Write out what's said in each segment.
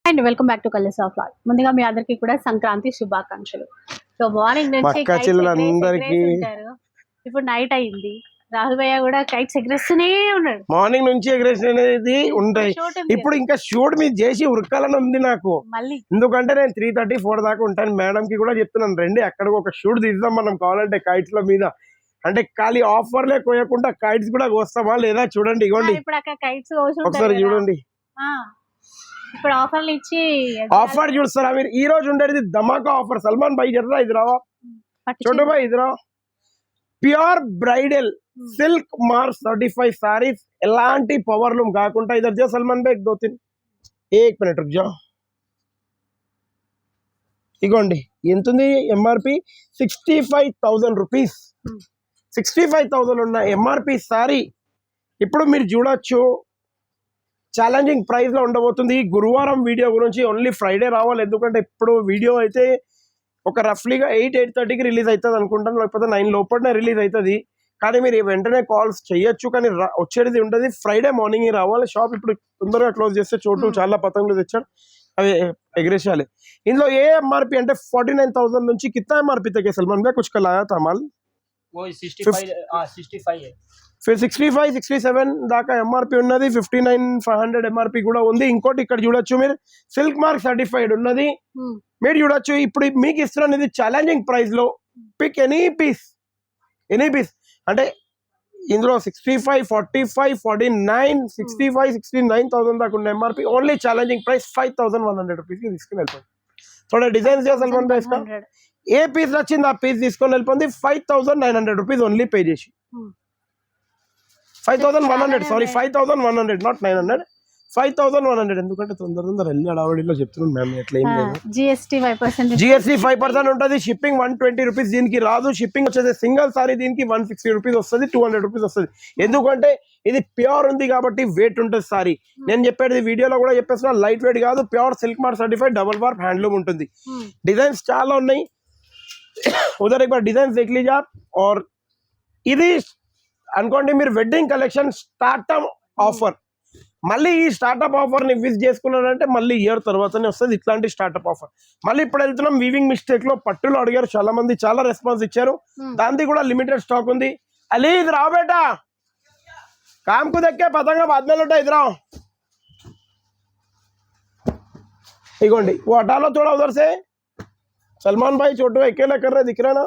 And welcome back to colours of life. ముందుగా మీ అందరికీ కూడా సంక్రాంతి శుభాకాంక్షలు. సో మార్నింగ్ నుంచి ఉంటారు, ఇప్పుడు నైట్ అయింది. రాహుల్ భయ్య కూడా కైట్స్ ఎగరేస్తూనే ఉన్నాడు. మార్నింగ్ నుంచి ఎగరేషన్ అనేది ఉంటాయి. ఇప్పుడు ఇంకా షూట్ మీద చేసి ఉరకాలని ఉంది నాకు మళ్ళీ, ఎందుకంటే నేను 3:30-4 దాకా ఉంటాను. మేడం కి కూడా చెప్తున్నాను, రండి అక్కడికి ఒక షూట్ తీద్దాం మనం కావాలంటే కైట్స్ ల మీద. అంటే ఖాళీ ఆఫర్లే కోయకుండా కైట్స్ కూడా కోస్తామా లేదా చూడండి. ఇవ్వండి ఒకసారి చూడండి. ఇప్పుడు ఆఫర్లు ఇచ్చి ఆఫర్ చూస్తారా మీరు? ఈ రోజు ఉండేది ధమాకా ఆఫర్. సల్మాన్ భాయ్ జర్రా ఇది రావా, छोटो भाई इधर आओ. Pure bridal silk mark certified saris, ఎలాంటి పవర్ లూమ్ కాకుండా. ఇधर जो सलमान भाई 2-3 एक मिनट रुक जाओ. ఇగోండి ఎంతుంది ఎంఆర్పి 65,000 రూపీస్. 65,000 ఉన్న ఎంఆర్పి సారీ ఇప్పుడు మీరు చూడొచ్చు. ఛాలెంజింగ్ ప్రైస్ లో ఉండబోతుంది. గురువారం వీడియో గురించి ఓన్లీ ఫ్రైడే రావాలి, ఎందుకంటే ఇప్పుడు వీడియో అయితే ఒక రఫ్లీగా 8-8:30కి రిలీజ్ అవుతుంది అనుకుంటాను, లేకపోతే 9 లోపలనే రిలీజ్ అవుతుంది. కానీ మీరు వెంటనే కాల్స్ చేయొచ్చు, కానీ వచ్చేది ఉంటుంది ఫ్రైడే మార్నింగ్ రావాలి. షాప్ ఇప్పుడు తొందరగా క్లోజ్ చేస్తే చోటు చాలా పతంగులు తెచ్చాడు, అవి ఎగరేసాలి. ఇందులో ఏ ఎంఆర్పి అంటే 49,000 నుంచి కిतना ఎంఆర్పి తగ్గ సల్మాన్ భాయ్ కుछ కల్ ఆయా था माल? वो 65 है. फिर 65-67 దాకా ఎంఆర్పి ఉన్నది. 59,500 ఎంఆర్పి కూడా ఉంది. ఇంకోటి ఇక్కడ చూడొచ్చు మీరు, సిల్క్ మార్క్ సర్టిఫైడ్ ఉన్నది. మీరు చూడొచ్చు. ఇప్పుడు మీకు ఇస్తున్నది ఛాలెంజింగ్ ప్రైస్ లో. పిక్ ఎనీ పీస్ అంటే ఇందులో 65, 45, 49, 65, 69,000 దాకా ఉన్న MRP. Only challenging price 5,100 rupees కి తీసుకుని వెళ్ళిపోండి. थोड़ा डिजाइन सलमान भाई इसका ఏ పీస్ నచ్చింది ఆ పీస్ తీసుకొని వెళ్ళిపోండి. 5,900 రూపీస్ ఓన్లీ పే చేసి 5,100, సారీ 5,100, నాట్ 900, 5,100. ఎందుకంటే తొందర వెళ్ళి అడవాడిలో చెప్తున్నాను మ్యామ్. ఎట్లా ఏం లేదు, జిఎస్టీ 5% ఉంటుంది. షిప్పింగ్ 120 రూపీస్ దీనికి రాదు. షిప్పింగ్ వచ్చేది సింగిల్ సారీ దీనికి 160 రూపీస్ వస్తుంది, 200 రూపీస్ వస్తుంది. ఎందుకంటే ఇది ప్యూర్ ఉంది కాబట్టి వెయిట్ ఉంటుంది సారీ. నేను చెప్పేది వీడియోలో కూడా చెప్పేస్తున్నా, లైట్ వెయిట్ కాదు, pure silk mark certified double bar handloom ఉంటుంది. డిజైన్స్ చాలా ఉన్నాయి. ఉదర్ एक बार डिजाइन देख लीजिए आप. और ఇది అనుకోండి మీరు వెడ్డింగ్ కలెక్షన్ స్టార్ట్అప్ ఆఫర్. మళ్ళీ ఈ స్టార్ట్అప్ ఆఫర్ ని విజ్ చేసుకున్నారంటే మళ్ళీ ఇయర్ తర్వాతనే వస్తుంది ఇట్లాంటి స్టార్ట్అప్ ఆఫర్. మళ్ళీ ఇప్పుడు వెళ్తున్నాం వీవింగ్ మిస్టేక్ లో. పట్టులు అడిగారు చాలా మంది, చాలా రెస్పాన్స్ ఇచ్చారు. దాంది కూడా లిమిటెడ్ స్టాక్ ఉంది. అలీ ఇది రావు బేటా, కామ్ కు దక్కే పతంగా బాద్మేలు ఉంటాయి. ఇది రావు. ఇగోండి वो हटा लो थोड़ा उधर से. सलमान भाई छोटू अकेला कर रहे दिख रहा ना.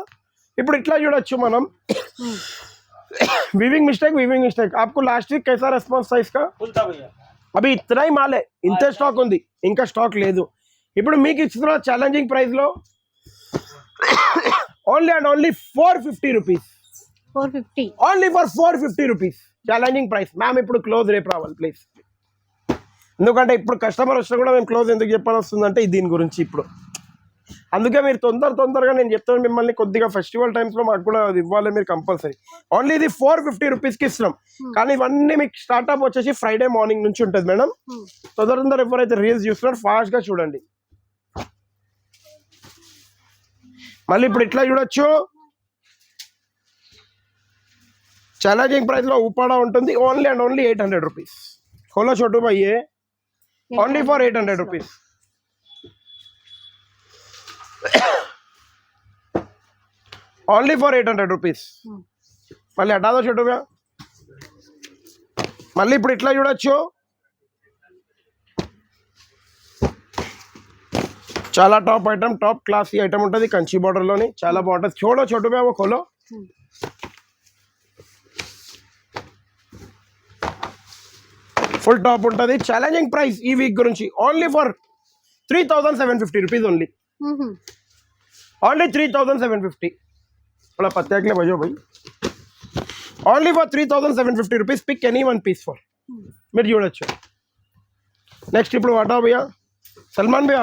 ఇప్పుడు ఇట్లా చూడొచ్చు మనం. वीविंग मिस्टेक आपको लास्ट वीक कैसा रेस्पॉन्स था इसका? अभी इतना ही माल है, इंत स्टॉक ఉంది, ఇంకా స్టాక్ లేదు. ఇప్పుడు మీకు ఇస్తున్న ఛాలెంజింగ్ ప్రైస్ లో only and only 450 rupees. 450 only for 450 rupees challenging price. Ma'am ఇప్పుడు క్లోజ్ రేపు రావాలి ప్లీజ్, ఎందుకంటే ఇప్పుడు కస్టమర్ వచ్చినా కూడా మేము క్లోజ్ ఎందుకు చెప్పాల్సి వస్తుందంటే దీని గురించి ఇప్పుడు. అందుకే మీరు తొందరగా నేను చెప్తాను మిమ్మల్ని, కొద్దిగా ఫెస్టివల్ టైమ్స్ లో మాకు కూడా అది ఇవ్వాలి మీరు కంపల్సరీ. ఓన్లీ ఇది 450 రూపీస్ కి ఇస్తున్నాం. కానీ ఇవన్నీ మీకు స్టార్ట్అప్ వచ్చేసి ఫ్రైడే మార్నింగ్ నుంచి ఉంటుంది మేడం. తొందర ఎవరైతే రీల్స్ చూస్తున్నారు ఫాస్ట్ గా చూడండి. మళ్ళీ ఇప్పుడు ఇట్లా చూడొచ్చు. ఛాలెంజింగ్ ప్రైస్ లో ఉపాడా ఉంటుంది. Only and only 800 rupees. खोलो छोटू भाई ये only for 800 rupees. Only for 800 rupees. మళ్ళీ హటా దో छोटू भैया. మళ్ళీ ఇప్పుడు ఇట్లా చూడొచ్చు. చాలా టాప్ ఐటమ్, టాప్ క్లాస్ ఈ ఐటమ్ ఉంటుంది. కంచి బార్డర్ లోని చాలా బాగుంటుంది. చూడో छोटू भैया वो खोलो. ఫుల్ టాప్ ఉంటుంది. ఛాలెంజింగ్ ప్రైస్ ఈ వీక్ గురించి ఓన్లీ ఫర్ 3,750 రూపీస్. ఓన్లీ 3,750. थोड़ा पत्ते के लिए बजो भाई. Only for 3,750 rupees. Pick any one piece for. మీరు చూడొచ్చు. నెక్స్ట్ ఇప్పుడు हटाओ भैया. सलमान भैया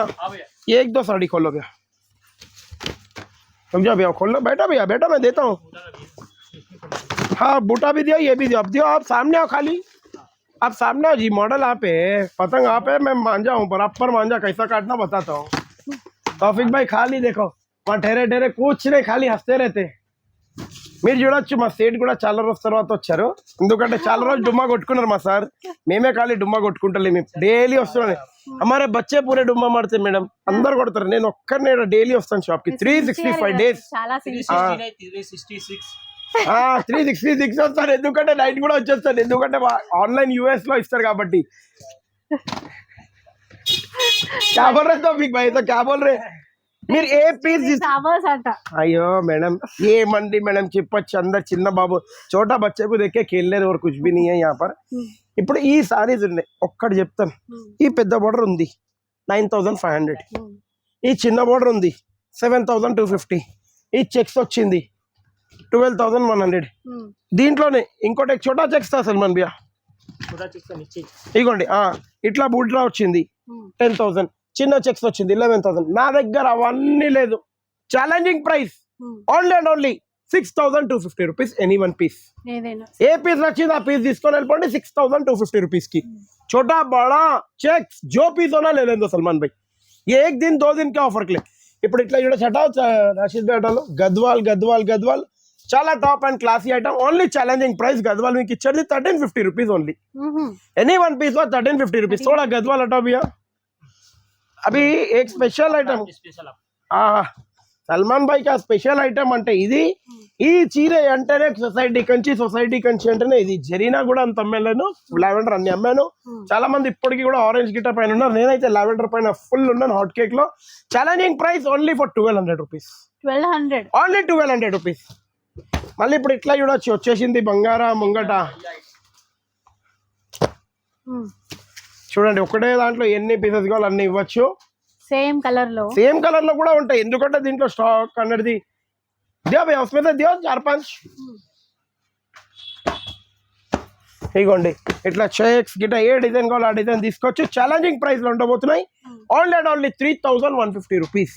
ये 1-2 साड़ी खोलो भैया. समझा भैया, खोल लो. बैठा भैया, बैठा, मैं देता हूँ. हाँ बूटा भी दिया, ये भी दिया. अब दियो, आप सामने आओ, खाली आप सामने आओ जी. मॉडल आप है, पतंग आप है, मैं मांझा हूँ, बराबर मांझा कैसा काटना बताता हूँ. तौफिक भाई खाली देखो वहाँ ठहरे कुछ नहीं, खाली हंसते रहते. మీరు చూడొచ్చు మా సేట్ కూడా చాలా రోజుల తర్వాత వచ్చారు, ఎందుకంటే చాలా రోజులు డుమ్మా కొట్టుకున్నారు మా సార్. మేమే ఖాళీ డుమ్మా కొట్టుకుంటాం, డైలీ వస్తున్నాను. हमारे बच्चे पूरे डुम्मा मारते मैडम, अंदर కొడతారు. నేను ఒక్కనే డైలీ వస్తాను షాప్ కి 365 డేస్. చాలా 366 వస్తాను, ఎందుకంటే నైట్ కూడా వచ్చేస్తాను, ఎందుకంటే ఆన్లైన్ యూఎస్ లో ఇస్తారు కాబట్టి. क्या बोल रहे तो बिग भाई, तो क्या बोल रहे మీరు ఏ పీస్ అవర్స్ అంట. అయ్యో మేడం ఏమండి మేడం చెప్పొచ్చు, అందరు చిన్న బాబు చోటా బచ్చకు దేకే खेलने और कुछ भी नहीं है यहाँ पर. ఇప్పుడు ఈ సారీస్ ఉన్నాయి, ఒక్కటి చెప్తాను. ఈ పెద్ద బోర్డర్ ఉంది 9500, ఈ చిన్న బోర్డర్ ఉంది 7250, ఈ చెక్స్ వచ్చింది 12100. దీంట్లోనే ఇంకోటి చోటా చెక్స్ తా సల్మాన్ భయ్యా, ఇగోండి ఇట్లా బూట్లా వచ్చింది 10,000, చిన్న చెక్స్ వచ్చింది 11,000. నా దగ్గర అవన్నీ లేదు. Challenging price only and only 6,250 rupees any one piece. ఏ పీస్ నచ్చింది ఆ పీస్ తీసుకొని వెళ్ళిపోండి 6,250 రూపీస్ की. छोटा बड़ा चेक्स जो पीस होना ले लेंगे सलमान भाई, ये 1 दिन 2 दिन के ऑफर के लिए. ఇప్పుడు ఇట్లా చూడ చటా రాషిద్ బేటలో గద్వాల్ గద్వాల్ గద్వాల్ చాలా top and classy item. Only challenging price Gadwal మీకు ఇచ్చేది 1350 rupees only. Any one piece वो 1350 रुपीज. थोड़ा गदवाल हटाओ भैया. अभी एक स्पेशल आइटम సల్మాన్ భాయ్ కా స్పెషల్ ఐటమ్ అంటే ఇది. ఈ చీర అంటేనే సొసైటీ కంచి అంటేనే ఇది. జరీనా కూడా అంత అమ్మాను, లావెండర్ అన్ని అమ్మాను. చాలా మంది ఇప్పటికీ కూడా ఆరెంజ్ గిటార్ పైన ఉన్నారు, నేనైతే లావెండర్ పైన ఫుల్ ఉన్నాను. హాట్ కేక్ లో challenging price only for 1200 rupees. 1200 only 1200 rupees. మళ్ళీ ఇప్పుడు ఇట్లా చూడొచ్చు, వచ్చేసింది బంగారా ముంగట. చూడండి ఒకటే దాంట్లో ఎన్ని పీసెస్ కావాలి అన్ని ఇవ్వచ్చు. సేమ్ కలర్ లో కూడా ఉంటాయి, ఎందుకంటే దీంట్లో స్టాక్ అనేది దియో భయ్యా ఉస్మే సే దియో 4-5. ఇగోండి ఇట్లా చెక్స్ గిట్ట ఏ డిజైన్ కావాలి ఆ డిజైన్ తీసుకోవచ్చు. ఛాలెంజింగ్ ప్రైస్ లో ఉండబోతున్నాయి. Only and only 3,150 rupees.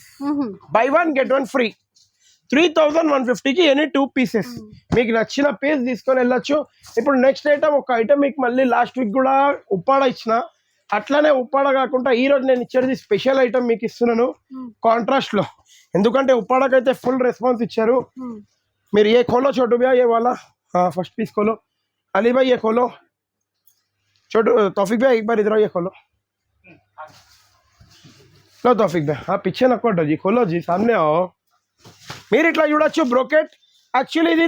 Buy 1 get 1 free. 3,150కి ఎనీ 2 పీసెస్. మీకు నచ్చిన పీస్ తీసుకొని వెళ్ళొచ్చు. ఇప్పుడు నెక్స్ట్ ఐటమ్, ఒక ఐటమ్ మీకు మళ్ళీ లాస్ట్ వీక్ కూడా ఉప్పాడ ఇచ్చిన, అట్లానే ఉప్పాడ కాకుండా ఈ రోజు నేను ఇచ్చేది స్పెషల్ ఐటమ్ మీకు ఇస్తున్నాను కాంట్రాస్ట్ లో. ఎందుకంటే ఉప్పాడకైతే ఫుల్ రెస్పాన్స్ ఇచ్చారు. మీరు ఏ खोलो छोटू भैया ये वाला, हाँ फर्स्ट पीस खोलो. अली भाई ये खोलो. छोटू तौफिक भैया एक बार इधर ये खोलो. लो तौफिक भैया, हाँ पीछे न कोटो जी, खोलो जी, सामने आओ. మీరు ఇట్లా చూడొచ్చు బ్రోకెట్. యాక్చువల్లీ ఇది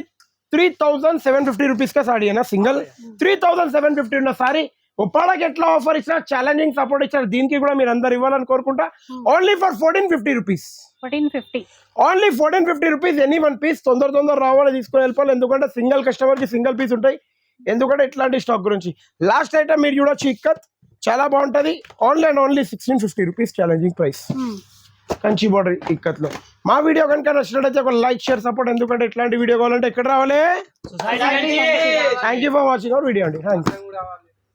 3,750 రూపీస్ కా సాడీ అయినా సింగిల్ 3,750 ఉన్న సారీ ఉప్పాడకి ఎట్లా ఆఫర్ ఇచ్చినా ఛాలెంజింగ్ సపోర్ట్ ఇచ్చారు, దీనికి కూడా మీరు అందరు ఇవ్వాలని కోరుకుంటా. Only for 1450 rupees. 1450 only 1450 rupees any one piece. తొందర రావాలి, తీసుకొని వెళ్ళిపోవాలి, ఎందుకంటే సింగిల్ కస్టమర్ కి సింగిల్ పీస్ ఉంటాయి. ఎందుకంటే ఇట్లాంటి స్టాక్ గురించి. లాస్ట్ ఐటమ్ మీరు చూడొచ్చు ఇక్కత్, చాలా బాగుంటది. Only and only 1650 rupees challenging price. Kanchi border ikat లో. మా వీడియో కనుక నచ్చినట్లయితే ఒక లైక్ షేర్ సపోర్ట్, ఎందుకంటే ఇట్లాంటి వీడియో కావాలంటే ఎక్కడ రావాలి. Thank you for watching our video అండి. Thank you.